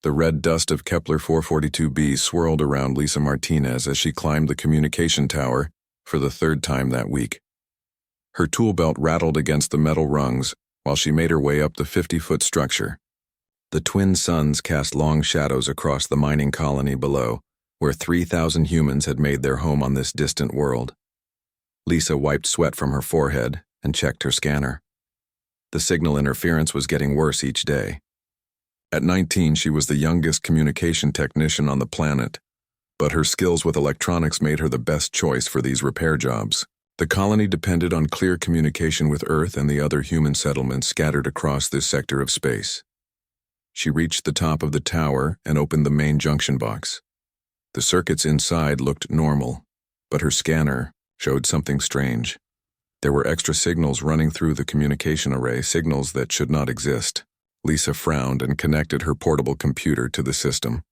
The red dust of Kepler 442b swirled around Lisa Martinez as she climbed the communication tower for the third time that week. Her tool belt rattled against the metal rungs while she made her way up the 50-foot structure. The twin suns cast long shadows across the mining colony below, where 3,000 humans had made their home on this distant world. Lisa wiped sweat from her forehead and checked her scanner. The signal interference was getting worse each day. At 19, she was the youngest communication technician on the planet, but her skills with electronics made her the best choice for these repair jobs. The colony depended on clear communication with Earth and the other human settlements scattered across this sector of space. She reached the top of the tower and opened the main junction box. The circuits inside looked normal, but her scanner showed something strange. There were extra signals running through the communication array, signals that should not exist. Lisa frowned and connected her portable computer to the system.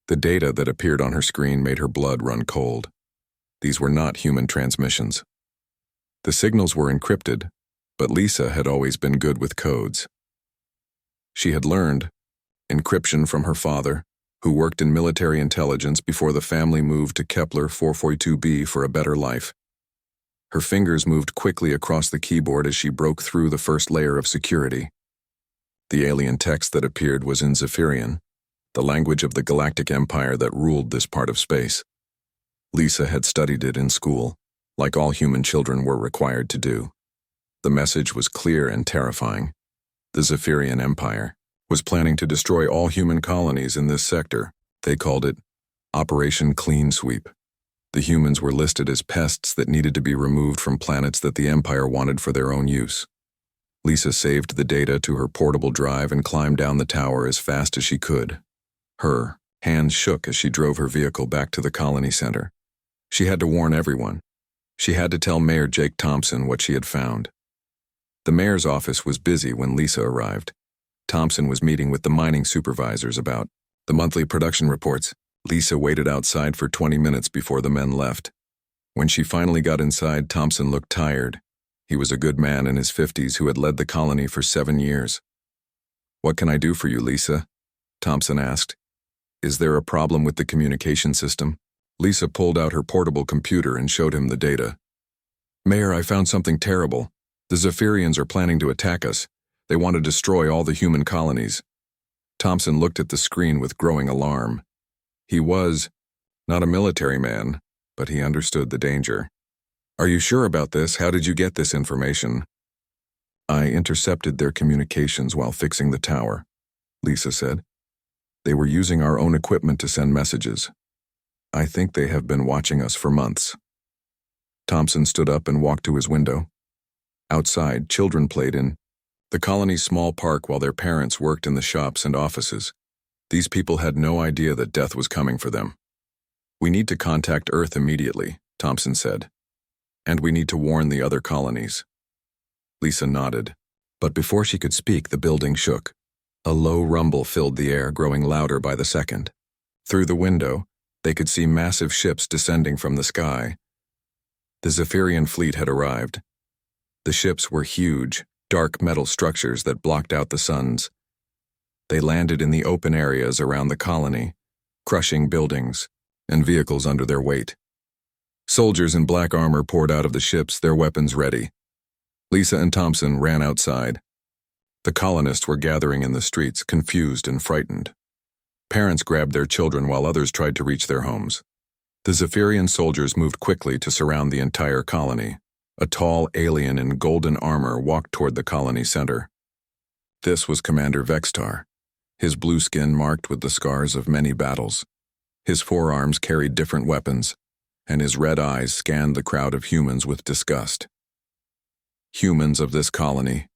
The data that appeared on her screen made her blood run cold. These were not human transmissions. The signals were encrypted, but Lisa had always been good with codes. She had learned encryption from her father, who worked in military intelligence before the family moved to Kepler 442b for a better life. Her fingers moved quickly across the keyboard as she broke through the first layer of security. The alien text that appeared was in Zephyrian, the language of the Galactic Empire that ruled this part of space. Lisa had studied it in school, like all human children were required to do. The message was clear and terrifying. The Zephyrian Empire was planning to destroy all human colonies in this sector. They called it Operation Clean Sweep. The humans were listed as pests that needed to be removed from planets that the Empire wanted for their own use. Lisa saved the data to her portable drive and climbed down the tower as fast as she could. Her hands shook as she drove her vehicle back to the colony center. She had to warn everyone. She had to tell Mayor Jake Thompson what she had found. The mayor's office was busy when Lisa arrived. Thompson was meeting with the mining supervisors about the monthly production reports. Lisa waited outside for 20 minutes before the men left. When she finally got inside, Thompson looked tired. He was a good man in his 50s who had led the colony for 7 years. "What can I do for you, Lisa?" Thompson asked. "Is there a problem with the communication system?" Lisa pulled out her portable computer and showed him the data. "Mayor, I found something terrible. The Zephyrians are planning to attack us. They want to destroy all the human colonies." Thompson looked at the screen with growing alarm. He was not a military man, but he understood the danger. "Are you sure about this? How did you get this information?" "I intercepted their communications while fixing the tower," Lisa said. "They were using our own equipment to send messages. I think they have been watching us for months." Thompson stood up and walked to his window. Outside, children played in the colony's small park while their parents worked in the shops and offices. These people had no idea that death was coming for them. "We need to contact Earth immediately," Thompson said. "And we need to warn the other colonies." Lisa nodded, but before she could speak, the building shook. A low rumble filled the air, growing louder by the second. Through the window, they could see massive ships descending from the sky. The Zephyrian fleet had arrived. The ships were huge, dark metal structures that blocked out the suns. They landed in the open areas around the colony, crushing buildings and vehicles under their weight. Soldiers in black armor poured out of the ships, their weapons ready. Lisa and Thompson ran outside. The colonists were gathering in the streets, confused and frightened. Parents grabbed their children while others tried to reach their homes. The Zephyrian soldiers moved quickly to surround the entire colony. A tall alien in golden armor walked toward the colony center. This was Commander Vextar, his blue skin marked with the scars of many battles. His forearms carried different weapons, and his red eyes scanned the crowd of humans with disgust. "Humans of this colony,"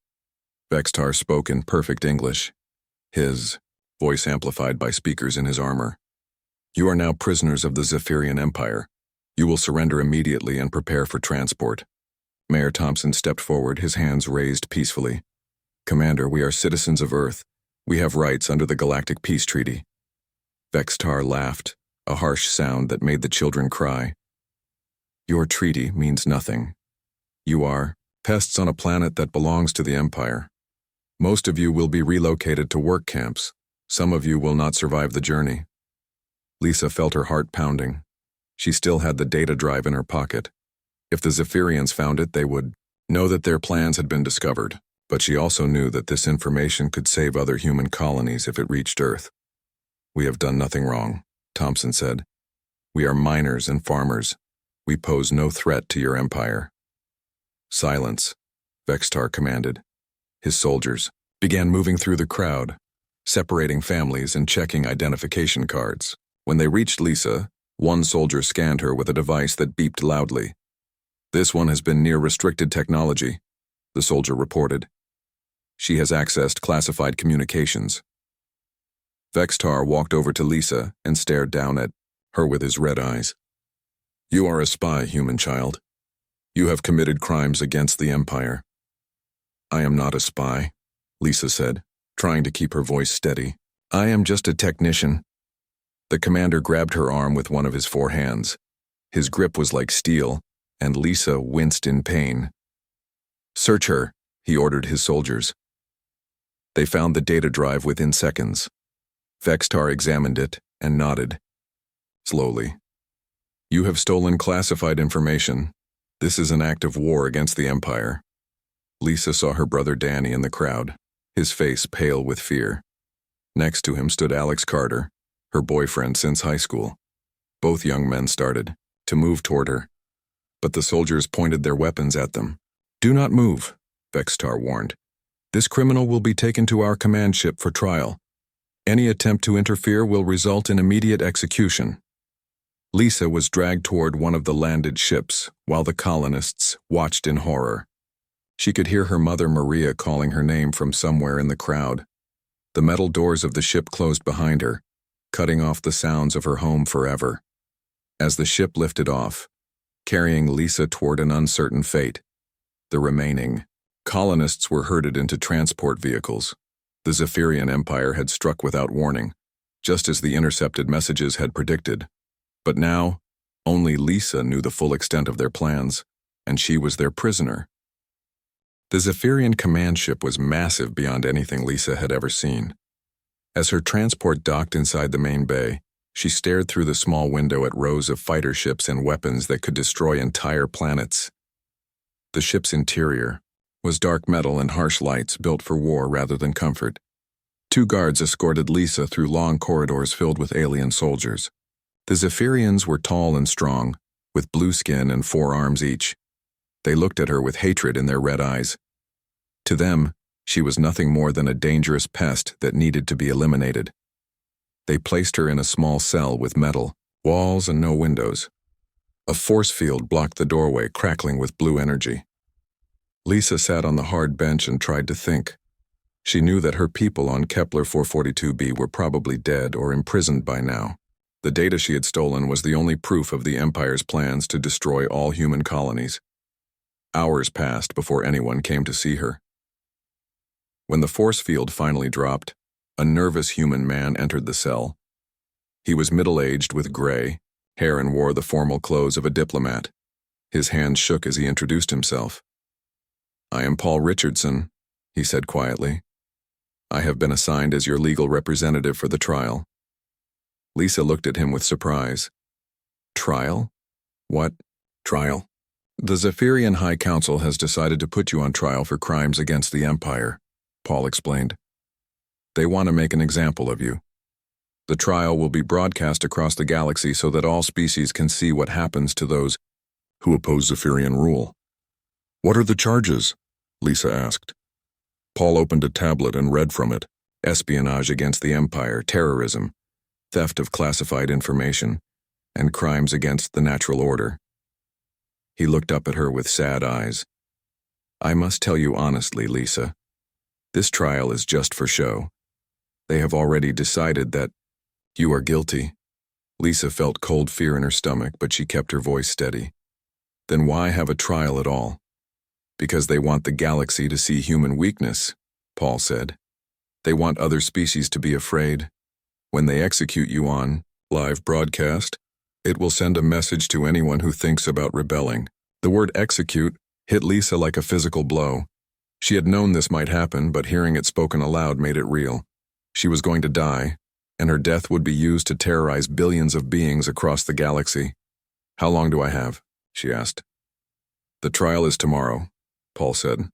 Vextar spoke in perfect English, his voice amplified by speakers in his armor. "You are now prisoners of the Zephyrian Empire. You will surrender immediately and prepare for transport." Mayor Thompson stepped forward, his hands raised peacefully. "Commander, we are citizens of Earth. We have rights under the Galactic Peace Treaty." Vextar laughed, a harsh sound that made the children cry. "Your treaty means nothing. You are pests on a planet that belongs to the Empire. Most of you will be relocated to work camps. Some of you will not survive the journey. Lisa felt her heart pounding. She still had the data drive in her pocket. If the Zephyrians found it, they would know that their plans had been discovered. But she also knew that this information could save other human colonies if it reached Earth. We have done nothing wrong, Thompson said. We are miners and farmers. We pose no threat to your empire. Silence, Vextar commanded. His soldiers began moving through the crowd, separating families and checking identification cards. When they reached Lisa, one soldier scanned her with a device that beeped loudly. This one has been near restricted technology, the soldier reported. She has accessed classified communications. Vextar walked over to Lisa and stared down at her with his red eyes. You are a spy, human child. You have committed crimes against the Empire. I am not a spy, Lisa said, trying to keep her voice steady. I am just a technician. The commander grabbed her arm with one of his 4 hands. His grip was like steel, and Lisa winced in pain. Search her, he ordered his soldiers. They found the data drive within seconds. Vextar examined it and nodded. Slowly. You have stolen classified information. This is an act of war against the Empire. Lisa saw her brother Danny in the crowd, his face pale with fear. Next to him stood Alex Carter, her boyfriend since high school. Both young men started to move toward her, but the soldiers pointed their weapons at them. Do not move, Vextar warned. This criminal will be taken to our command ship for trial. Any attempt to interfere will result in immediate execution. Lisa was dragged toward one of the landed ships, while the colonists watched in horror. She could hear her mother Maria calling her name from somewhere in the crowd. The metal doors of the ship closed behind her, cutting off the sounds of her home forever. As the ship lifted off, carrying Lisa toward an uncertain fate, the remaining colonists were herded into transport vehicles. The Zephyrian Empire had struck without warning, just as the intercepted messages had predicted. But now, only Lisa knew the full extent of their plans, and she was their prisoner. The Zephyrian command ship was massive beyond anything Lisa had ever seen. As her transport docked inside the main bay, she stared through the small window at rows of fighter ships and weapons that could destroy entire planets. The ship's interior was dark metal and harsh lights built for war rather than comfort. 2 guards escorted Lisa through long corridors filled with alien soldiers. The Zephyrians were tall and strong, with blue skin and 4 arms each. They looked at her with hatred in their red eyes. To them, she was nothing more than a dangerous pest that needed to be eliminated. They placed her in a small cell with metal walls and no windows. A force field blocked the doorway, crackling with blue energy. Lisa sat on the hard bench and tried to think. She knew that her people on Kepler 442b were probably dead or imprisoned by now. The data she had stolen was the only proof of the Empire's plans to destroy all human colonies. Hours passed before anyone came to see her. When the force field finally dropped, a nervous human man entered the cell. He was middle-aged with gray hair and wore the formal clothes of a diplomat. His hands shook as he introduced himself. I am Paul Richardson, he said quietly. I have been assigned as your legal representative for the trial. Lisa looked at him with surprise. Trial? What trial? The Zephyrian High Council has decided to put you on trial for crimes against the Empire, Paul explained. They want to make an example of you. The trial will be broadcast across the galaxy so that all species can see what happens to those who oppose Zephyrian rule. What are the charges? Lisa asked. Paul opened a tablet and read from it. Espionage against the Empire, terrorism, theft of classified information, and crimes against the natural order. He looked up at her with sad eyes. I must tell you honestly, Lisa. This trial is just for show. They have already decided that you are guilty. Lisa felt cold fear in her stomach, but she kept her voice steady. Then why have a trial at all? Because they want the galaxy to see human weakness, Paul said. They want other species to be afraid. When they execute you on live broadcast, it will send a message to anyone who thinks about rebelling. The word execute hit Lisa like a physical blow. She had known this might happen, but hearing it spoken aloud made it real. She was going to die, and her death would be used to terrorize billions of beings across the galaxy. "How long do I have?" she asked. "The trial is tomorrow," Paul said.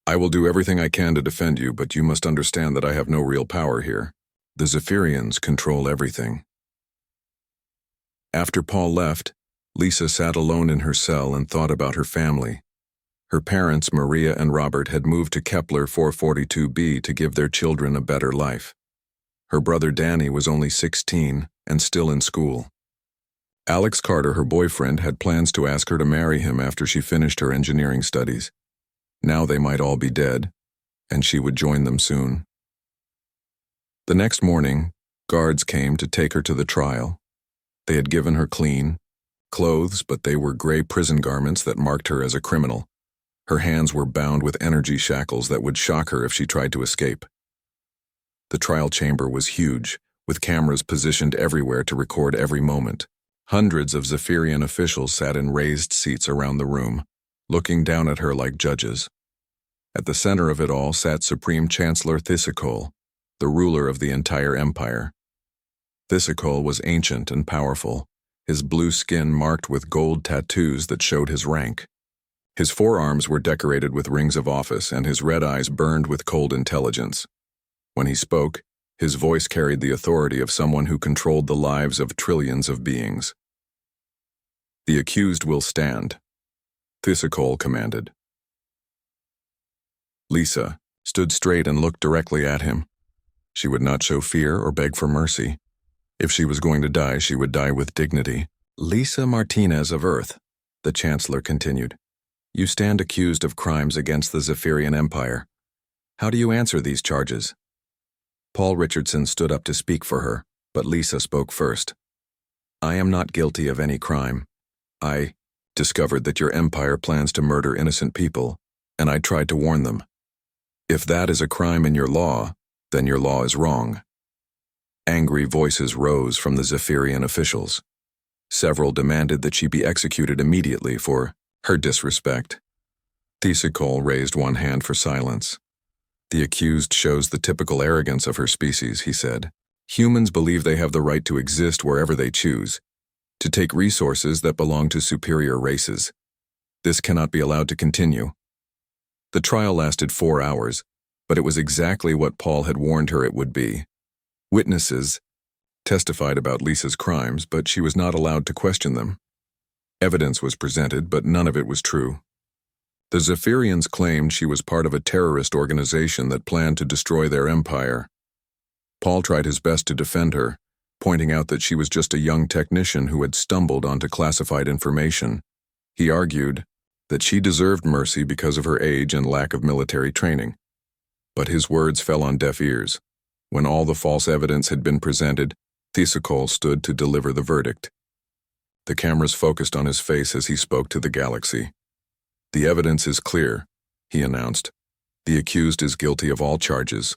"I will do everything I can to defend you, but you must understand that I have no real power here. The Zephyrians control everything." After Paul left, Lisa sat alone in her cell and thought about her family. Her parents, Maria and Robert, had moved to Kepler 442b to give their children a better life. Her brother Danny was only 16 and still in school. Alex Carter, her boyfriend, had plans to ask her to marry him after she finished her engineering studies. Now they might all be dead, and she would join them soon. The next morning, guards came to take her to the trial. They had given her clean clothes, but they were gray prison garments that marked her as a criminal. Her hands were bound with energy shackles that would shock her if she tried to escape. The trial chamber was huge, with cameras positioned everywhere to record every moment. Hundreds of Zephyrian officials sat in raised seats around the room, looking down at her like judges. At the center of it all sat Supreme Chancellor Thisakol, the ruler of the entire empire. Thisakol was ancient and powerful, his blue skin marked with gold tattoos that showed his rank. His forearms were decorated with rings of office, and his red eyes burned with cold intelligence. When he spoke, his voice carried the authority of someone who controlled the lives of trillions of beings. "The accused will stand," Thisakol commanded. Lisa stood straight and looked directly at him. She would not show fear or beg for mercy. If she was going to die, she would die with dignity. "Lisa Martinez of Earth," the Chancellor continued. "You stand accused of crimes against the Zephyrian Empire. How do you answer these charges?" Paul Richardson stood up to speak for her, but Lisa spoke first. "I am not guilty of any crime. I discovered that your empire plans to murder innocent people, and I tried to warn them. If that is a crime in your law, then your law is wrong." Angry voices rose from the Zephyrian officials. Several demanded that she be executed immediately for her disrespect. Thisakol raised one hand for silence. "The accused shows the typical arrogance of her species," he said. "Humans believe they have the right to exist wherever they choose, to take resources that belong to superior races. This cannot be allowed to continue." The trial lasted 4 hours, but it was exactly what Paul had warned her it would be. Witnesses testified about Lisa's crimes, but she was not allowed to question them. Evidence was presented, but none of it was true. The Zephyrians claimed she was part of a terrorist organization that planned to destroy their empire. Paul tried his best to defend her, pointing out that she was just a young technician who had stumbled onto classified information. He argued that she deserved mercy because of her age and lack of military training. But his words fell on deaf ears. When all the false evidence had been presented, Thisakol stood to deliver the verdict. The cameras focused on his face as he spoke to the galaxy. "The evidence is clear," he announced. "The accused is guilty of all charges.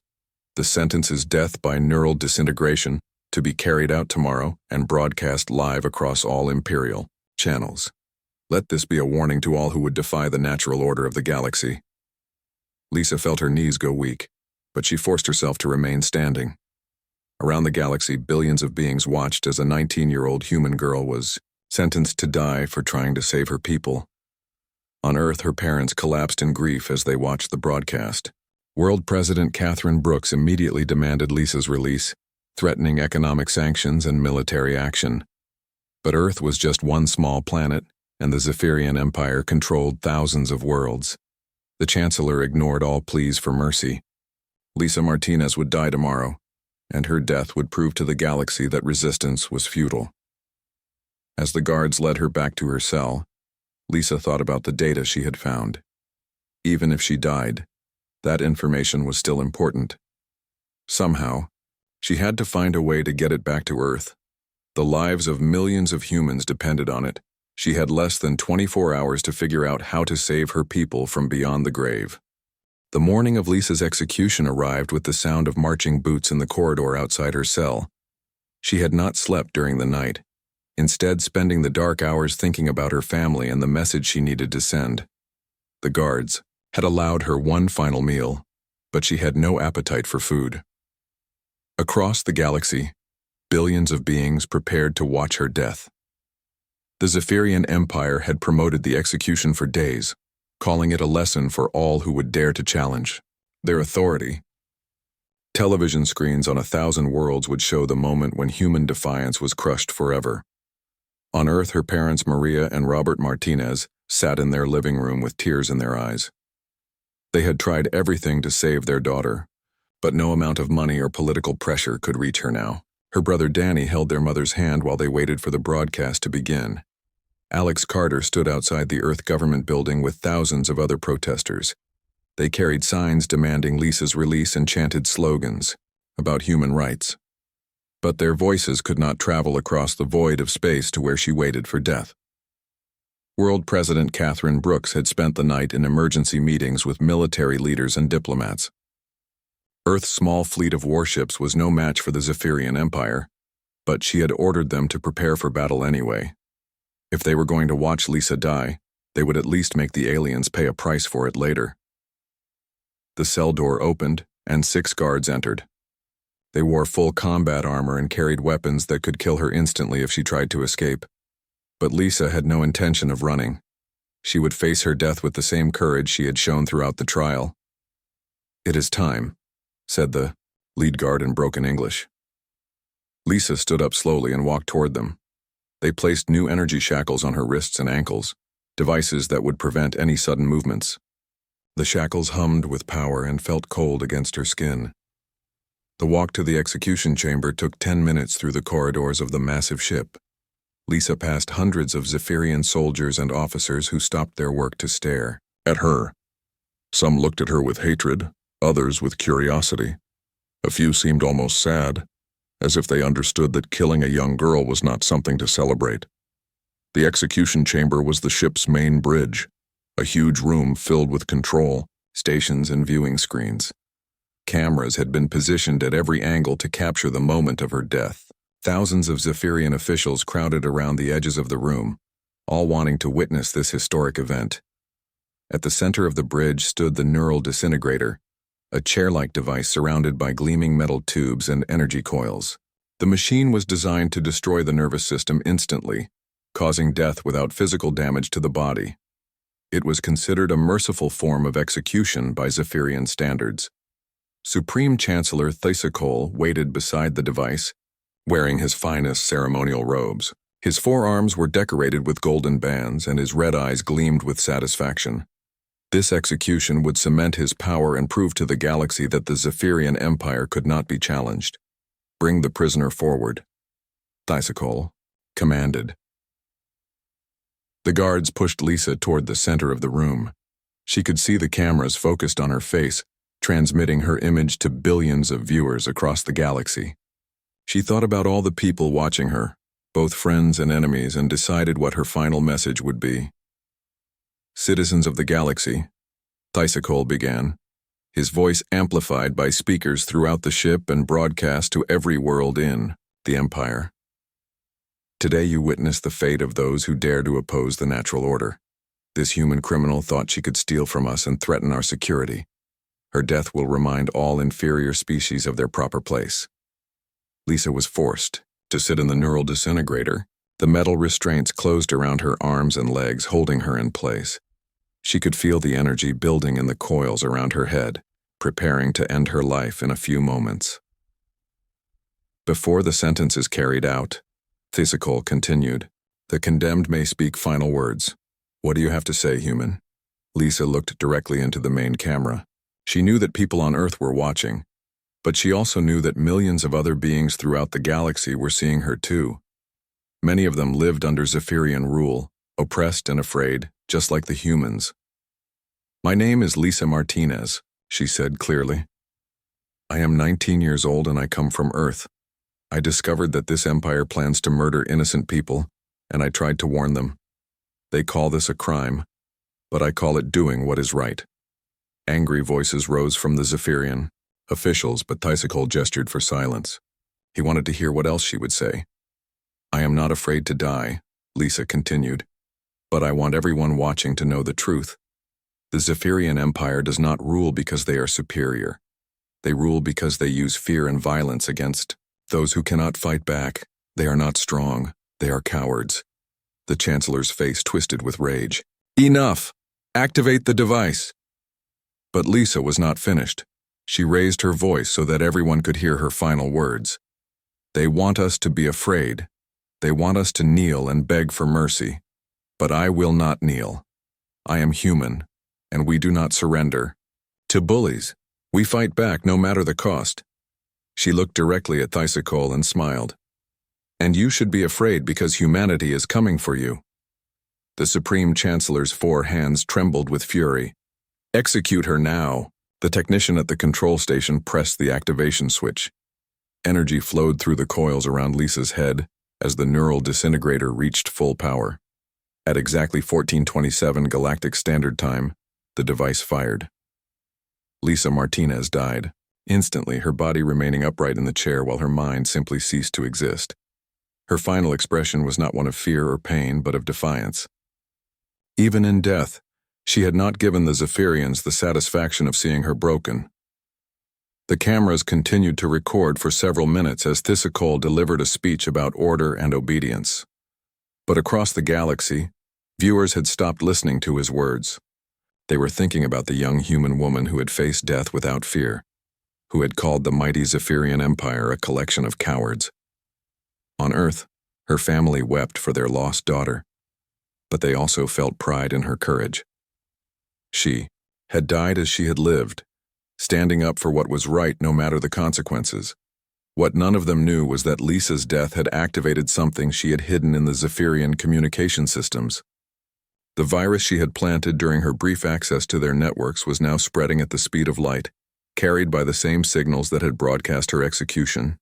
The sentence is death by neural disintegration, to be carried out tomorrow and broadcast live across all Imperial channels. Let this be a warning to all who would defy the natural order of the galaxy." Lisa felt her knees go weak, but she forced herself to remain standing. Around the galaxy, billions of beings watched as a 19-year-old human girl was sentenced to die for trying to save her people. On Earth, her parents collapsed in grief as they watched the broadcast. World President Catherine Brooks immediately demanded Lisa's release, threatening economic sanctions and military action. But Earth was just one small planet, and the Zephyrian Empire controlled thousands of worlds. The Chancellor ignored all pleas for mercy. Lisa Martinez would die tomorrow, and her death would prove to the galaxy that resistance was futile. As the guards led her back to her cell, Lisa thought about the data she had found. Even if she died, that information was still important. Somehow, she had to find a way to get it back to Earth. The lives of millions of humans depended on it. She had less than 24 hours to figure out how to save her people from beyond the grave. The morning of Lisa's execution arrived with the sound of marching boots in the corridor outside her cell. She had not slept during the night, instead spending the dark hours thinking about her family and the message she needed to send. The guards had allowed her one final meal, but she had no appetite for food. Across the galaxy, billions of beings prepared to watch her death. The Zephyrian Empire had promoted the execution for days, calling it a lesson for all who would dare to challenge their authority. Television screens on 1,000 worlds would show the moment when human defiance was crushed forever. On Earth, her parents Maria and Robert Martinez sat in their living room with tears in their eyes. They had tried everything to save their daughter, but no amount of money or political pressure could reach her now. Her brother Danny held their mother's hand while they waited for the broadcast to begin. Alex Carter stood outside the Earth government building with thousands of other protesters. They carried signs demanding Lisa's release and chanted slogans about human rights. But their voices could not travel across the void of space to where she waited for death. World President Catherine Brooks had spent the night in emergency meetings with military leaders and diplomats. Earth's small fleet of warships was no match for the Zephyrian Empire, but she had ordered them to prepare for battle anyway. If they were going to watch Lisa die, they would at least make the aliens pay a price for it later. The cell door opened, and 6 guards entered. They wore full combat armor and carried weapons that could kill her instantly if she tried to escape. But Lisa had no intention of running. She would face her death with the same courage she had shown throughout the trial. "It is time," said the lead guard in broken English. Lisa stood up slowly and walked toward them. They placed new energy shackles on her wrists and ankles, devices that would prevent any sudden movements. The shackles hummed with power and felt cold against her skin. The walk to the execution chamber took 10 minutes through the corridors of the massive ship. Lisa passed hundreds of Zephyrian soldiers and officers who stopped their work to stare at her. Some looked at her with hatred, others with curiosity. A few seemed almost sad, as if they understood that killing a young girl was not something to celebrate. The execution chamber was the ship's main bridge, a huge room filled with control stations and viewing screens. Cameras had been positioned at every angle to capture the moment of her death. Thousands of Zephyrian officials crowded around the edges of the room, all wanting to witness this historic event. At the center of the bridge stood the neural disintegrator, a chair-like device surrounded by gleaming metal tubes and energy coils. The machine was designed to destroy the nervous system instantly, causing death without physical damage to the body. It was considered a merciful form of execution by Zephyrian standards. Supreme Chancellor Thysicol waited beside the device, wearing his finest ceremonial robes. His forearms were decorated with golden bands, and his red eyes gleamed with satisfaction. This execution would cement his power and prove to the galaxy that the Zephyrian Empire could not be challenged. "Bring the prisoner forward," Thysicol commanded. The guards pushed Lisa toward the center of the room. She could see the cameras focused on her face, transmitting her image to billions of viewers across the galaxy. She thought about all the people watching her, both friends and enemies, and decided what her final message would be. "Citizens of the galaxy," Thysicol began, his voice amplified by speakers throughout the ship and broadcast to every world in the Empire. "Today you witness the fate of those who dare to oppose the natural order. This human criminal thought she could steal from us and threaten our security. Her death will remind all inferior species of their proper place." Lisa was forced to sit in the neural disintegrator. The metal restraints closed around her arms and legs, holding her in place. She could feel the energy building in the coils around her head, preparing to end her life in a few moments. "Before the sentence is carried out," Thysicol continued, "the condemned may speak final words. What do you have to say, human?" Lisa looked directly into the main camera. She knew that people on Earth were watching, but she also knew that millions of other beings throughout the galaxy were seeing her too. Many of them lived under Zephyrian rule, oppressed and afraid, just like the humans. "My name is Lisa Martinez," she said clearly. "I am 19 years old and I come from Earth. I discovered that this empire plans to murder innocent people, and I tried to warn them. They call this a crime, but I call it doing what is right." Angry voices rose from the Zephyrian officials, but Thysicol gestured for silence. He wanted to hear what else she would say. "I am not afraid to die," Lisa continued, "but I want everyone watching to know the truth. The Zephyrian Empire does not rule because they are superior. They rule because they use fear and violence against those who cannot fight back. They are not strong. They are cowards. The Chancellor's face twisted with rage. Enough! Activate the device! But Lisa was not finished. She raised her voice so that everyone could hear her final words. They want us to be afraid. They want us to kneel and beg for mercy. But I will not kneel. I am human, and we do not surrender. To bullies, we fight back no matter the cost. She looked directly at Thysicol and smiled. And you should be afraid because humanity is coming for you. The Supreme Chancellor's 4 hands trembled with fury. Execute her now. The technician at the control station pressed the activation switch. Energy flowed through the coils around Lisa's head as the neural disintegrator reached full power. At exactly 14:27 Galactic Standard Time, the device fired. Lisa Martinez died, instantly, her body remaining upright in the chair while her mind simply ceased to exist. Her final expression was not one of fear or pain, but of defiance. Even in death, she had not given the Zephyrians the satisfaction of seeing her broken. The cameras continued to record for several minutes as Thysicol delivered a speech about order and obedience. But across the galaxy, viewers had stopped listening to his words. They were thinking about the young human woman who had faced death without fear, who had called the mighty Zephyrian Empire a collection of cowards. On Earth, her family wept for their lost daughter, but they also felt pride in her courage. She had died as she had lived, standing up for what was right no matter the consequences. What none of them knew was that Lisa's death had activated something she had hidden in the Zephyrian communication systems. The virus she had planted during her brief access to their networks was now spreading at the speed of light, carried by the same signals that had broadcast her execution.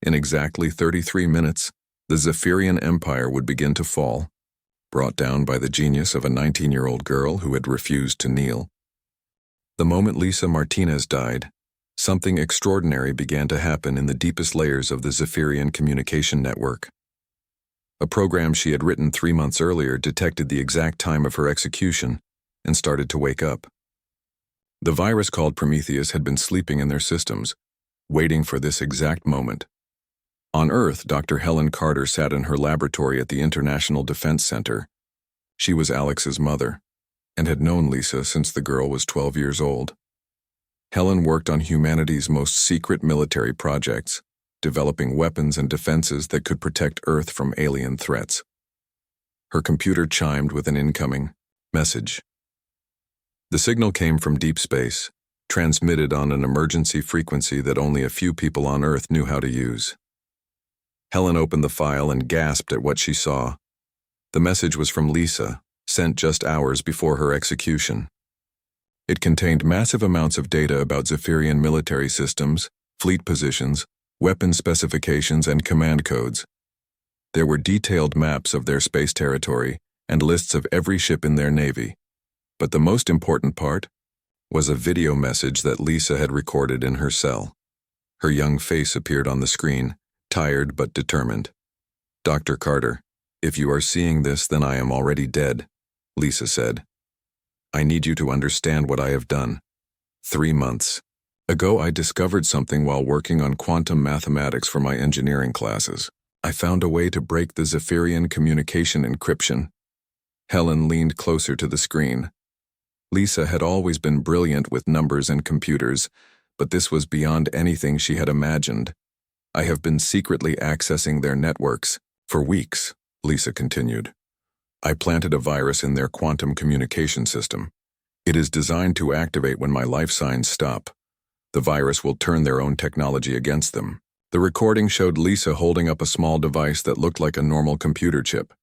In exactly 33 minutes, the Zephyrian Empire would begin to fall, brought down by the genius of a 19-year-old girl who had refused to kneel. The moment Lisa Martinez died, something extraordinary began to happen in the deepest layers of the Zephyrian communication network. A program she had written 3 months earlier detected the exact time of her execution and started to wake up. The virus called Prometheus had been sleeping in their systems, waiting for this exact moment. On Earth, Dr. Helen Carter sat in her laboratory at the International Defense Center. She was Alex's mother, and had known Lisa since the girl was 12 years old. Helen worked on humanity's most secret military projects, developing weapons and defenses that could protect Earth from alien threats. Her computer chimed with an incoming message. The signal came from deep space, transmitted on an emergency frequency that only a few people on Earth knew how to use. Helen opened the file and gasped at what she saw. The message was from Lisa, sent just hours before her execution. It contained massive amounts of data about Zephyrian military systems, fleet positions, weapon specifications, and command codes. There were detailed maps of their space territory and lists of every ship in their navy. But the most important part was a video message that Lisa had recorded in her cell. Her young face appeared on the screen, tired but determined. "Dr. Carter, if you are seeing this, then I am already dead," Lisa said. "I need you to understand what I have done. 3 months ago, I discovered something while working on quantum mathematics for my engineering classes. I found a way to break the Zephyrian communication encryption." Helen leaned closer to the screen. Lisa had always been brilliant with numbers and computers, but this was beyond anything she had imagined. "I have been secretly accessing their networks for weeks," Lisa continued. "I planted a virus in their quantum communication system. It is designed to activate when my life signs stop. The virus will turn their own technology against them." The recording showed Lisa holding up a small device that looked like a normal computer chip.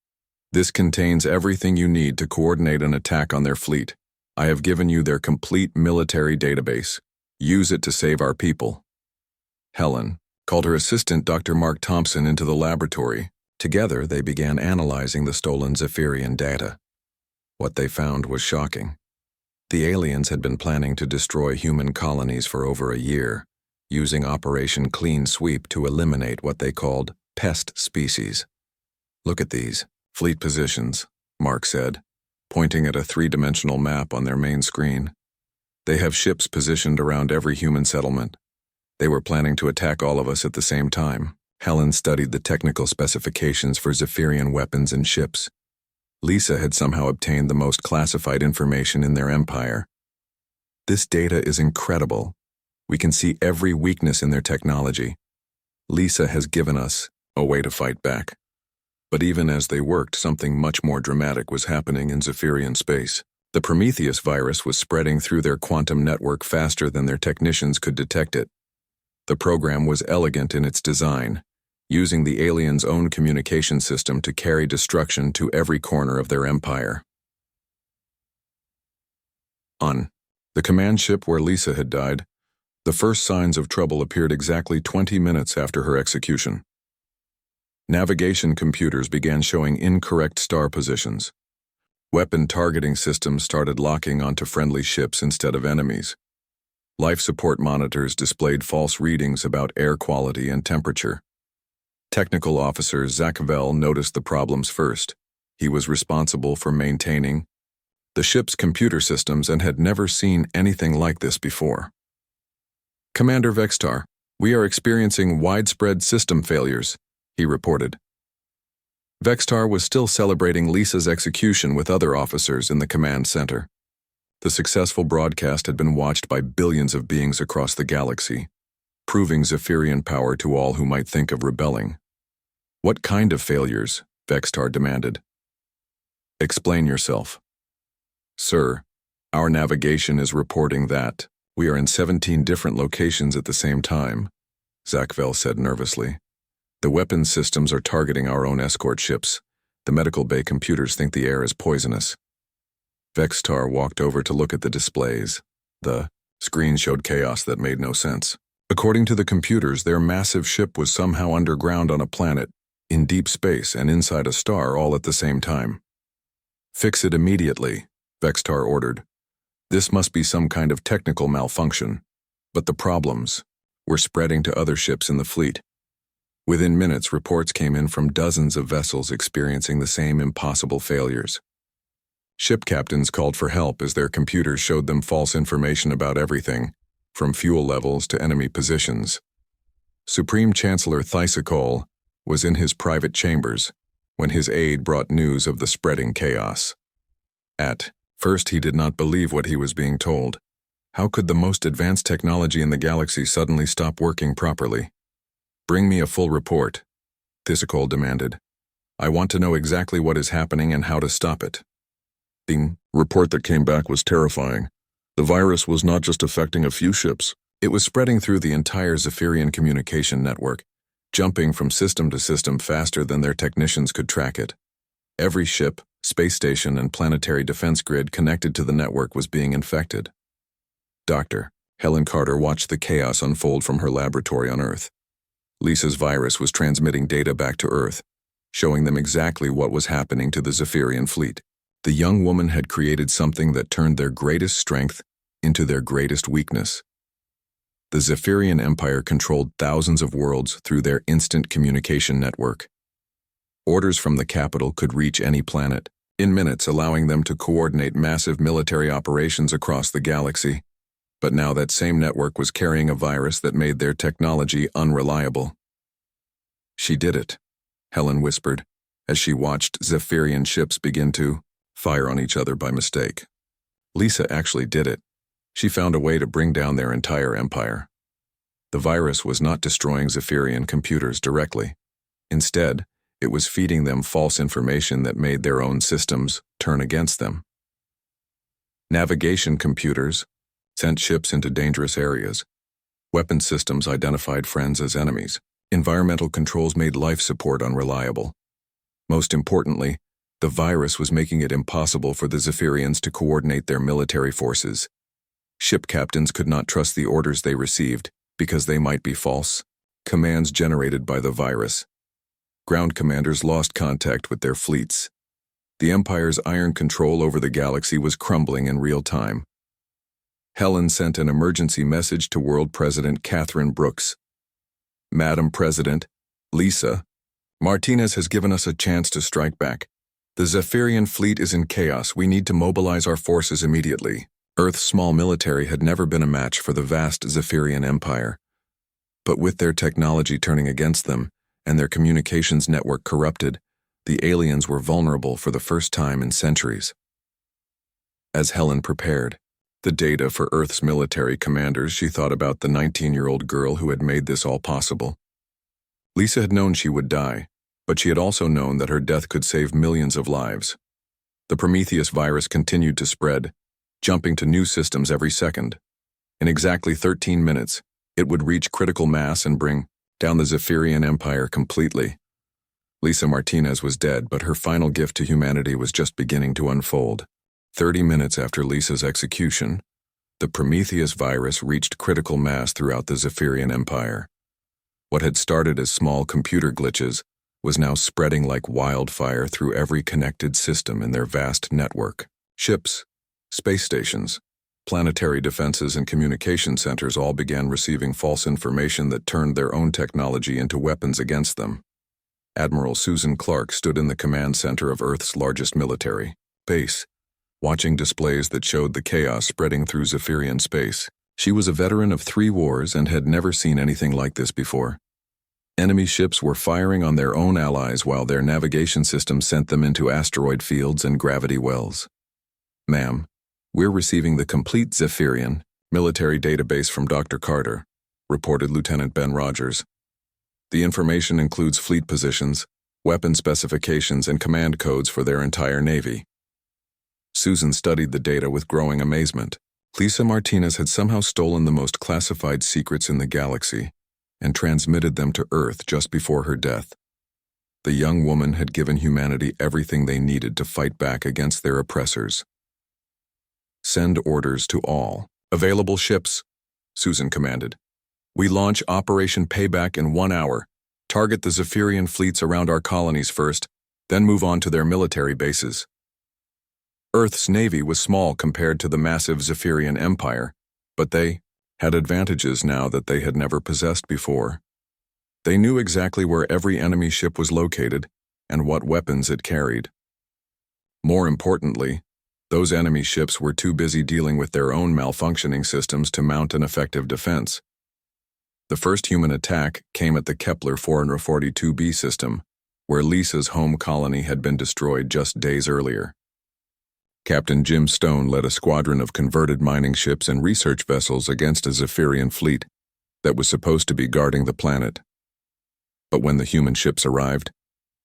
"This contains everything you need to coordinate an attack on their fleet. I have given you their complete military database. Use it to save our people." Helen called her assistant Dr. Mark Thompson into the laboratory. Together, they began analyzing the stolen Zephyrian data. What they found was shocking. The aliens had been planning to destroy human colonies for over a year, using Operation Clean Sweep to eliminate what they called pest species. "Look at these fleet positions," Mark said, pointing at a 3-dimensional map on their main screen. They have ships positioned around every human settlement. They were planning to attack all of us at the same time. Helen studied the technical specifications for Zephyrian weapons and ships. Lisa had somehow obtained the most classified information in their empire. This data is incredible. We can see every weakness in their technology. Lisa has given us a way to fight back. But even as they worked, something much more dramatic was happening in Zephyrian space. The Prometheus virus was spreading through their quantum network faster than their technicians could detect it. The program was elegant in its design, using the aliens' own communication system to carry destruction to every corner of their empire. On the command ship where Lisa had died, the first signs of trouble appeared exactly 20 minutes after her execution. Navigation computers began showing incorrect star positions. Weapon targeting systems started locking onto friendly ships instead of enemies. Life support monitors displayed false readings about air quality and temperature. Technical officer Zach Vell noticed the problems first. He was responsible for maintaining the ship's computer systems and had never seen anything like this before. "Commander Vextar, we are experiencing widespread system failures," he reported. Vextar was still celebrating Lisa's execution with other officers in the command center. The successful broadcast had been watched by billions of beings across the galaxy, proving Zephyrian power to all who might think of rebelling. "What kind of failures?" Vextar demanded. "Explain yourself." "Sir, our navigation is reporting that we are in 17 different locations at the same time," Zach Vell said nervously. "The weapons systems are targeting our own escort ships. The medical bay computers think the air is poisonous." Vextar walked over to look at the displays. The screen showed chaos that made no sense. According to the computers, their massive ship was somehow underground on a planet, in deep space and inside a star all at the same time. "Fix it immediately," Vextar ordered. "This must be some kind of technical malfunction." But the problems were spreading to other ships in the fleet. Within minutes, reports came in from dozens of vessels experiencing the same impossible failures. Ship captains called for help as their computers showed them false information about everything, from fuel levels to enemy positions. Supreme Chancellor Thysicol was in his private chambers when his aide brought news of the spreading chaos. At first, he did not believe what he was being told. How could the most advanced technology in the galaxy suddenly stop working properly? "Bring me a full report," Thysicol demanded. "I want to know exactly what is happening and how to stop it." The report that came back was terrifying. The virus was not just affecting a few ships. It was spreading through the entire Zephyrian communication network, jumping from system to system faster than their technicians could track it. Every ship, space station, and planetary defense grid connected to the network was being infected. Dr. Helen Carter watched the chaos unfold from her laboratory on Earth. Lisa's virus was transmitting data back to Earth, showing them exactly what was happening to the Zephyrian fleet. The young woman had created something that turned their greatest strength into their greatest weakness. The Zephyrian Empire controlled thousands of worlds through their instant communication network. Orders from the capital could reach any planet in minutes, allowing them to coordinate massive military operations across the galaxy. But now that same network was carrying a virus that made their technology unreliable. "She did it," Helen whispered, as she watched Zephyrian ships begin to fire on each other by mistake. Lisa actually did it. She found a way to bring down their entire empire. The virus was not destroying Zephyrian computers directly. Instead, it was feeding them false information that made their own systems turn against them. Navigation computers sent ships into dangerous areas. Weapon systems identified friends as enemies. Environmental controls made life support unreliable. Most importantly, the virus was making it impossible for the Zephyrians to coordinate their military forces. Ship captains could not trust the orders they received because they might be false commands generated by the virus. Ground commanders lost contact with their fleets. The Empire's iron control over the galaxy was crumbling in real time. Helen sent an emergency message to World President Catherine Brooks. "Madam President, Lisa, Martinez has given us a chance to strike back. The Zephyrian fleet is in chaos. We need to mobilize our forces immediately." Earth's small military had never been a match for the vast Zephyrian Empire. But with their technology turning against them and their communications network corrupted, the aliens were vulnerable for the first time in centuries. As Helen prepared the data for Earth's military commanders, she thought about the 19-year-old girl who had made this all possible. Lisa had known she would die, but she had also known that her death could save millions of lives. The Prometheus virus continued to spread, jumping to new systems every second. In exactly 13 minutes, it would reach critical mass and bring down the Zephyrian Empire completely. Lisa Martinez was dead, but her final gift to humanity was just beginning to unfold. 30 minutes after Lisa's execution, the Prometheus virus reached critical mass throughout the Zephyrian Empire. What had started as small computer glitches was now spreading like wildfire through every connected system in their vast network. Ships, space stations, planetary defenses, and communication centers all began receiving false information that turned their own technology into weapons against them. Admiral Susan Clark stood in the command center of Earth's largest military base, watching displays that showed the chaos spreading through Zephyrian space. She was a veteran of 3 wars and had never seen anything like this before. Enemy ships were firing on their own allies while their navigation system sent them into asteroid fields and gravity wells. "Ma'am, we're receiving the complete Zephyrian military database from Dr. Carter," reported Lieutenant Ben Rogers. "The information includes fleet positions, weapon specifications, and command codes for their entire navy." Susan studied the data with growing amazement. Lisa Martinez had somehow stolen the most classified secrets in the galaxy and transmitted them to Earth just before her death. The young woman had given humanity everything they needed to fight back against their oppressors. "Send orders to all available ships," Susan commanded. "We launch Operation Payback in 1 hour. Target the Zephyrian fleets around our colonies first, then move on to their military bases." Earth's navy was small compared to the massive Zephyrian Empire, but they had advantages now that they had never possessed before. They knew exactly where every enemy ship was located and what weapons it carried. More importantly, those enemy ships were too busy dealing with their own malfunctioning systems to mount an effective defense. The first human attack came at the Kepler 442b system, where Lisa's home colony had been destroyed just days earlier. Captain Jim Stone led a squadron of converted mining ships and research vessels against a Zephyrian fleet that was supposed to be guarding the planet. But when the human ships arrived,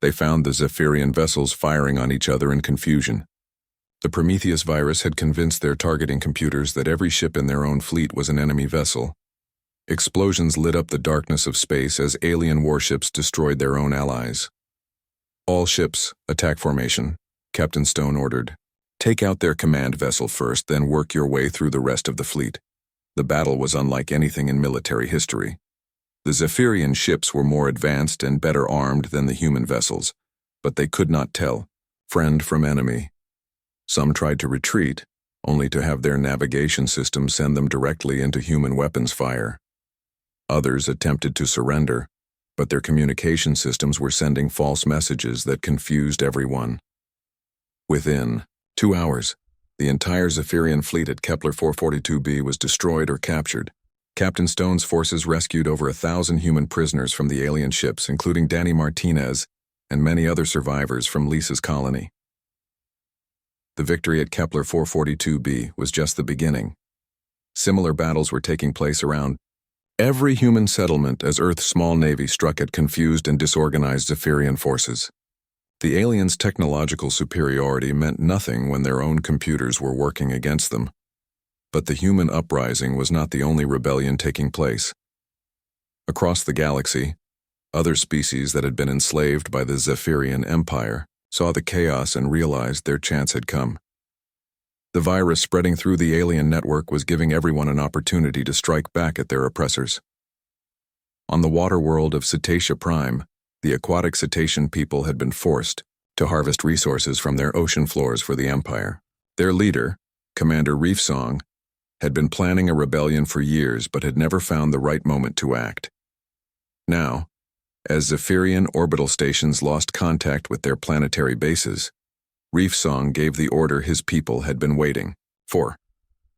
they found the Zephyrian vessels firing on each other in confusion. The Prometheus virus had convinced their targeting computers that every ship in their own fleet was an enemy vessel. Explosions lit up the darkness of space as alien warships destroyed their own allies. "All ships, attack formation," Captain Stone ordered. "Take out their command vessel first, then work your way through the rest of the fleet." The battle was unlike anything in military history. The Zephyrian ships were more advanced and better armed than the human vessels, but they could not tell friend from enemy. Some tried to retreat, only to have their navigation system send them directly into human weapons fire. Others attempted to surrender, but their communication systems were sending false messages that confused everyone. Within 2 hours, the entire Zephyrian fleet at Kepler 442b was destroyed or captured. Captain Stone's forces rescued over 1,000 human prisoners from the alien ships, including Danny Martinez and many other survivors from Lisa's colony. The victory at Kepler 442b was just the beginning. Similar battles were taking place around every human settlement as Earth's small navy struck at confused and disorganized Zephyrian forces. The aliens' technological superiority meant nothing when their own computers were working against them. But the human uprising was not the only rebellion taking place. Across the galaxy, other species that had been enslaved by the Zephyrian Empire saw the chaos and realized their chance had come. The virus spreading through the alien network was giving everyone an opportunity to strike back at their oppressors. On the water world of Cetacea Prime, the aquatic cetacean people had been forced to harvest resources from their ocean floors for the Empire. Their leader, Commander Reef Song, had been planning a rebellion for years but had never found the right moment to act. Now, as Zephyrian orbital stations lost contact with their planetary bases, Reef Song gave the order his people had been waiting for.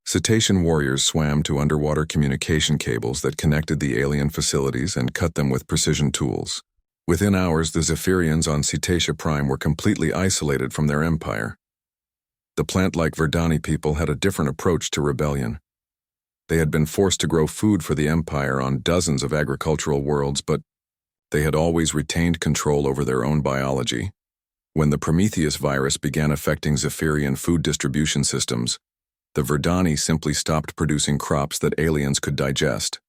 Cetacean warriors swam to underwater communication cables that connected the alien facilities and cut them with precision tools. Within hours, the Zephyrians on Cetacea Prime were completely isolated from their empire. The plant-like Verdani people had a different approach to rebellion. They had been forced to grow food for the empire on dozens of agricultural worlds, but they had always retained control over their own biology. When the Prometheus virus began affecting Zephyrian food distribution systems, the Verdani simply stopped producing crops that aliens could digest.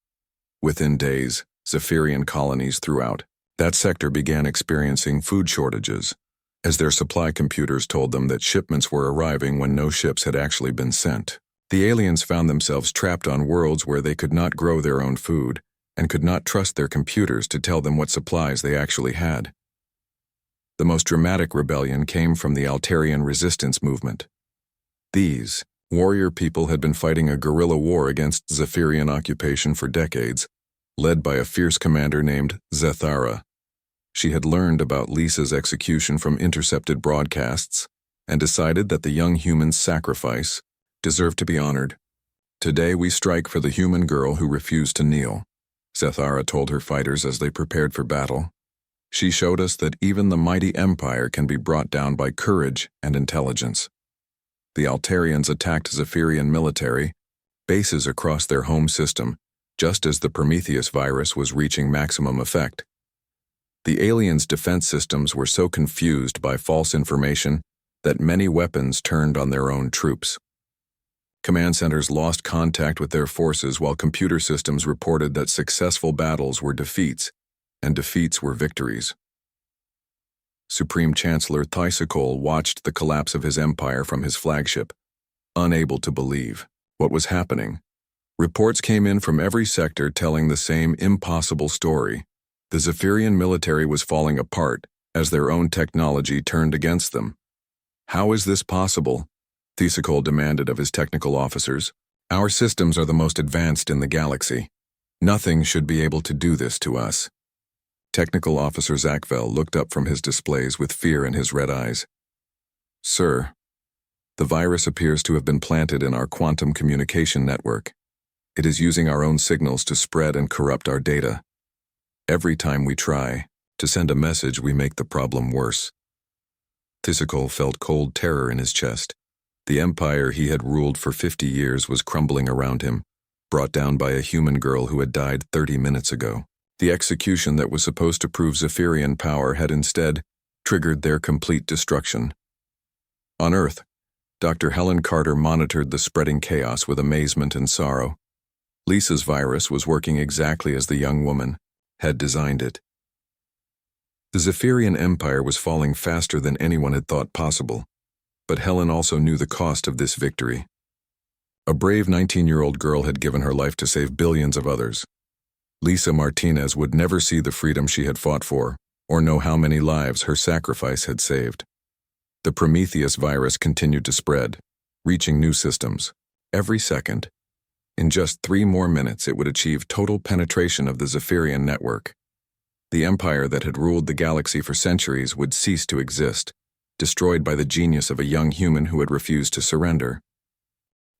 Within days, Zephyrian colonies throughout that sector began experiencing food shortages, as their supply computers told them that shipments were arriving when no ships had actually been sent. The aliens found themselves trapped on worlds where they could not grow their own food and could not trust their computers to tell them what supplies they actually had. The most dramatic rebellion came from the Altarian resistance movement. These warrior people had been fighting a guerrilla war against Zephyrian occupation for decades, led by a fierce commander named Zethara. She had learned about Lisa's execution from intercepted broadcasts and decided that the young human's sacrifice deserved to be honored. "Today we strike for the human girl who refused to kneel," Zethara told her fighters as they prepared for battle. "She showed us that even the mighty empire can be brought down by courage and intelligence." The Altarians attacked Zephyrian military bases across their home system, just as the Prometheus virus was reaching maximum effect. The aliens' defense systems were so confused by false information that many weapons turned on their own troops. Command centers lost contact with their forces while computer systems reported that successful battles were defeats and defeats were victories. Supreme Chancellor Thysicol watched the collapse of his empire from his flagship, unable to believe what was happening. Reports came in from every sector telling the same impossible story. The Zephyrian military was falling apart as their own technology turned against them. "How is this possible?" Thysicol demanded of his technical officers. "Our systems are the most advanced in the galaxy. Nothing should be able to do this to us." Technical Officer Zakvel looked up from his displays with fear in his red eyes. "Sir, the virus appears to have been planted in our quantum communication network. It is using our own signals to spread and corrupt our data. Every time we try to send a message, we make the problem worse." Thysicol felt cold terror in his chest. The empire he had ruled for 50 years was crumbling around him, brought down by a human girl who had died 30 minutes ago. The execution that was supposed to prove Zephyrian power had instead triggered their complete destruction. On Earth, Dr. Helen Carter monitored the spreading chaos with amazement and sorrow. Lisa's virus was working exactly as the young woman had designed it. The Zephyrian Empire was falling faster than anyone had thought possible, but Helen also knew the cost of this victory. A brave 19-year-old girl had given her life to save billions of others. Lisa Martinez would never see the freedom she had fought for, or know how many lives her sacrifice had saved. The Prometheus virus continued to spread, reaching new systems. Every second, in just 3 more minutes, it would achieve total penetration of the Zephyrian network. The empire that had ruled the galaxy for centuries would cease to exist, destroyed by the genius of a young human who had refused to surrender.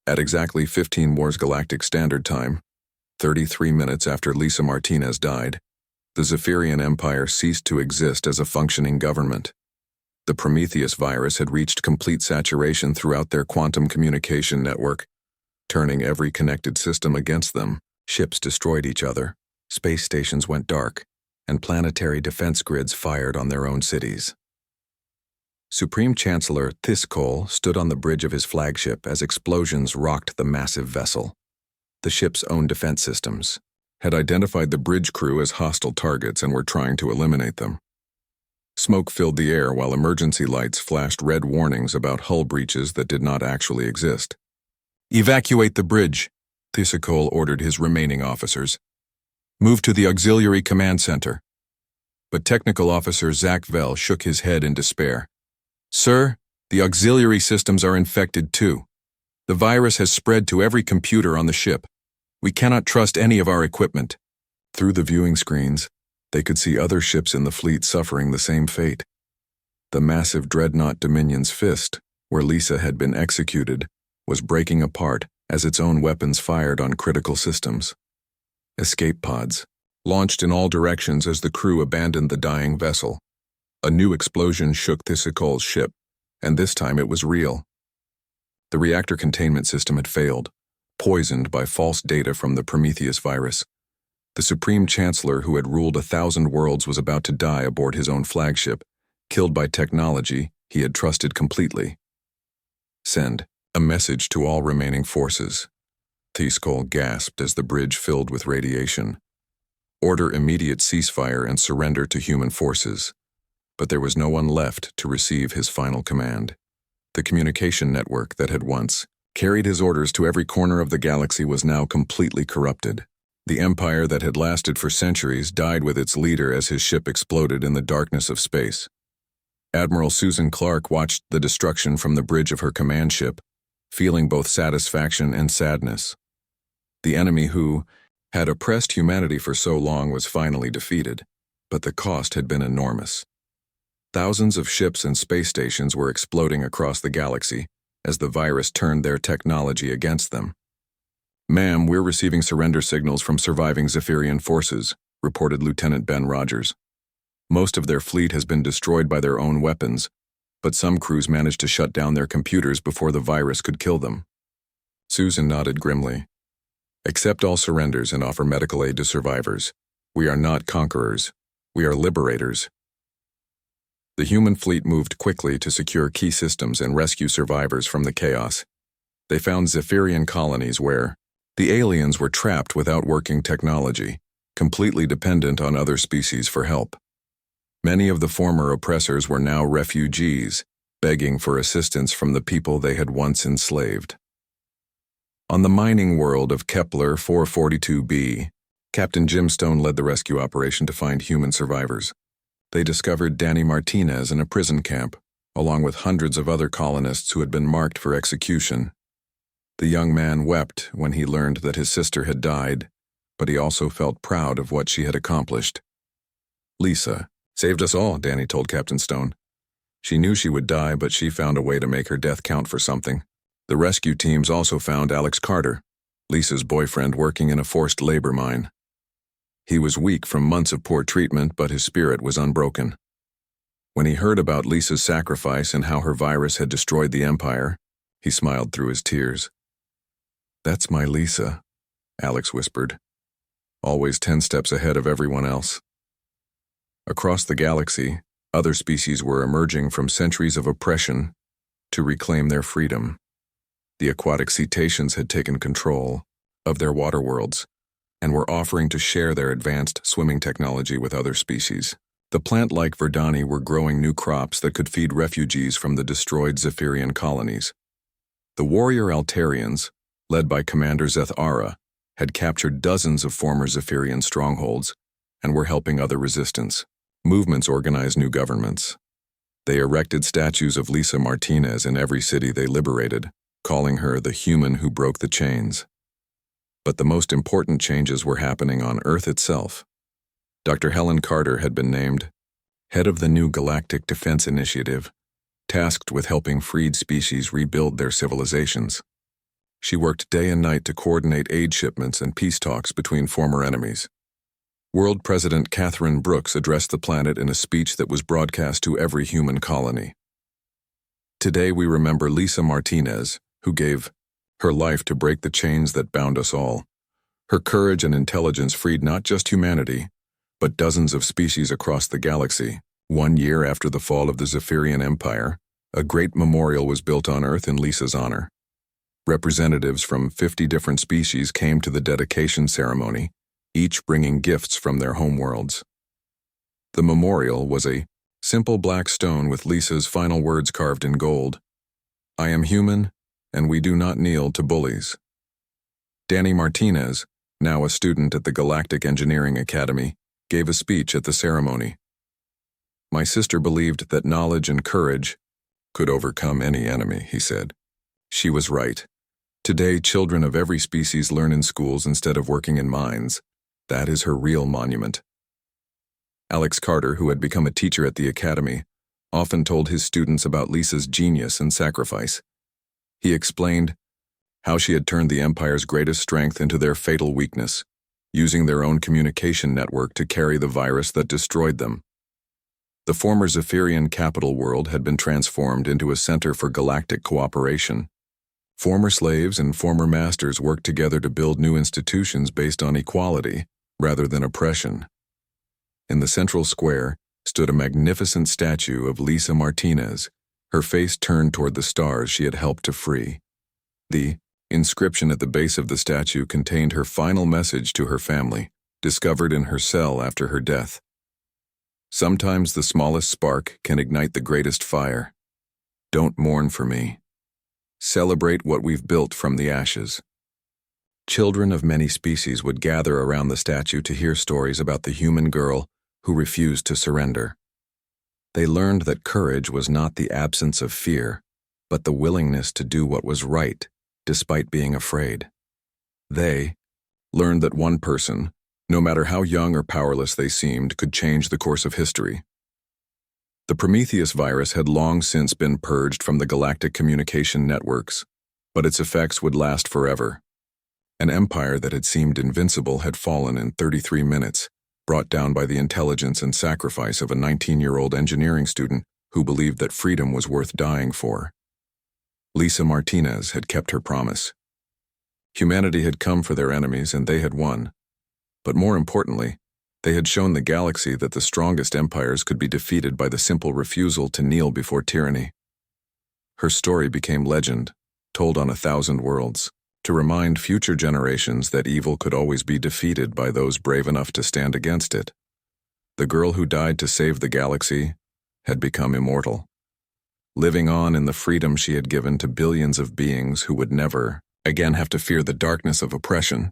At exactly 15 Wars Galactic Standard Time, 33 minutes after Lisa Martinez died, the Zephyrian Empire ceased to exist as a functioning government. The Prometheus virus had reached complete saturation throughout their quantum communication network, turning every connected system against them. Ships destroyed each other, space stations went dark, and planetary defense grids fired on their own cities. Supreme Chancellor Thysicol stood on the bridge of his flagship as explosions rocked the massive vessel. The ship's own defense systems had identified the bridge crew as hostile targets and were trying to eliminate them. Smoke filled the air while emergency lights flashed red warnings about hull breaches that did not actually exist. "Evacuate the bridge," Thysicol ordered his remaining officers. "Move to the Auxiliary Command Center." But Technical Officer Zakvel shook his head in despair. "Sir, the auxiliary systems are infected too. The virus has spread to every computer on the ship. We cannot trust any of our equipment." Through the viewing screens, they could see other ships in the fleet suffering the same fate. The massive dreadnought Dominion's Fist, where Lisa had been executed, was breaking apart as its own weapons fired on critical systems. Escape pods launched in all directions as the crew abandoned the dying vessel. A new explosion shook Thistle's ship, and this time it was real. The reactor containment system had failed, poisoned by false data from the Prometheus virus. The Supreme Chancellor who had ruled 1,000 worlds was about to die aboard his own flagship, killed by technology he had trusted completely. Send a message to all remaining forces. Thistle gasped as the bridge filled with radiation. Order immediate ceasefire and surrender to human forces. But there was no one left to receive his final command. The communication network that had once carried his orders to every corner of the galaxy was now completely corrupted. The empire that had lasted for centuries died with its leader as his ship exploded in the darkness of space. Admiral Susan Clark watched the destruction from the bridge of her command ship, feeling both satisfaction and sadness. The enemy who had oppressed humanity for so long was finally defeated, but the cost had been enormous. Thousands of ships and space stations were exploding across the galaxy as the virus turned their technology against them. "Ma'am, we're receiving surrender signals from surviving Zephyrian forces," reported Lieutenant Ben Rogers. "Most of their fleet has been destroyed by their own weapons, but some crews managed to shut down their computers before the virus could kill them." Susan nodded grimly. "Accept all surrenders and offer medical aid to survivors. We are not conquerors. We are liberators." The human fleet moved quickly to secure key systems and rescue survivors from the chaos. They found Zephyrian colonies where the aliens were trapped without working technology, completely dependent on other species for help. Many of the former oppressors were now refugees, begging for assistance from the people they had once enslaved. On the mining world of Kepler 442b, Captain Jim Stone led the rescue operation to find human survivors. They discovered Danny Martinez in a prison camp, along with hundreds of other colonists who had been marked for execution. The young man wept when he learned that his sister had died, but he also felt proud of what she had accomplished. "Lisa saved us all," Danny told Captain Stone. "She knew she would die, but she found a way to make her death count for something." The rescue teams also found Alex Carter, Lisa's boyfriend, working in a forced labor mine. He was weak from months of poor treatment, but his spirit was unbroken. When he heard about Lisa's sacrifice and how her virus had destroyed the Empire, he smiled through his tears. "That's my Lisa," Alex whispered, "always 10 steps ahead of everyone else." Across the galaxy, other species were emerging from centuries of oppression to reclaim their freedom. The aquatic cetaceans had taken control of their water worlds and were offering to share their advanced swimming technology with other species. The plant-like Verdani were growing new crops that could feed refugees from the destroyed Zephyrian colonies. The warrior Altarians, led by Commander Zethara, had captured dozens of former Zephyrian strongholds and were helping other resistance movements organize new governments. They erected statues of Lisa Martinez in every city they liberated, calling her the human who broke the chains. But the most important changes were happening on Earth itself. Dr. Helen Carter had been named head of the new Galactic Defense Initiative, tasked with helping freed species rebuild their civilizations. She worked day and night to coordinate aid shipments and peace talks between former enemies. World President Catherine Brooks addressed the planet in a speech that was broadcast to every human colony. "Today we remember Lisa Martinez, who gave her life to break the chains that bound us all. Her courage and intelligence freed not just humanity, but dozens of species across the galaxy." 1 year after the fall of the Zephyrian Empire, a great memorial was built on Earth in Lisa's honor. Representatives from 50 different species came to the dedication ceremony, each bringing gifts from their homeworlds. The memorial was a simple black stone with Lisa's final words carved in gold. "I am human, and we do not kneel to bullies." Danny Martinez, now a student at the Galactic Engineering Academy, gave a speech at the ceremony. "My sister believed that knowledge and courage could overcome any enemy," he said. "She was right. Today, children of every species learn in schools instead of working in mines. That is her real monument." Alex Carter, who had become a teacher at the academy, often told his students about Lisa's genius and sacrifice. He explained, how she had turned the Empire's greatest strength into their fatal weakness, using their own communication network to carry the virus that destroyed them. The former Zephyrian capital world had been transformed into a center for galactic cooperation. Former slaves and former masters worked together to build new institutions based on equality rather than oppression. In the central square stood a magnificent statue of Lisa Martinez, her face turned toward the stars she had helped to free. The inscription at the base of the statue contained her final message to her family, discovered in her cell after her death. Sometimes the smallest spark can ignite the greatest fire. Don't mourn for me. Celebrate what we've built from the ashes. Children of many species would gather around the statue to hear stories about the human girl who refused to surrender. They learned that courage was not the absence of fear, but the willingness to do what was right, despite being afraid. They learned that one person, no matter how young or powerless they seemed, could change the course of history. The Prometheus virus had long since been purged from the galactic communication networks, but its effects would last forever. An empire that had seemed invincible had fallen in 33 minutes, brought down by the intelligence and sacrifice of a 19-year-old engineering student who believed that freedom was worth dying for. Lisa Martinez had kept her promise. Humanity had come for their enemies and they had won. But more importantly, they had shown the galaxy that the strongest empires could be defeated by the simple refusal to kneel before tyranny. Her story became legend, told on 1,000 worlds, to remind future generations that evil could always be defeated by those brave enough to stand against it. The girl who died to save the galaxy had become immortal, living on in the freedom she had given to billions of beings who would never again have to fear the darkness of oppression.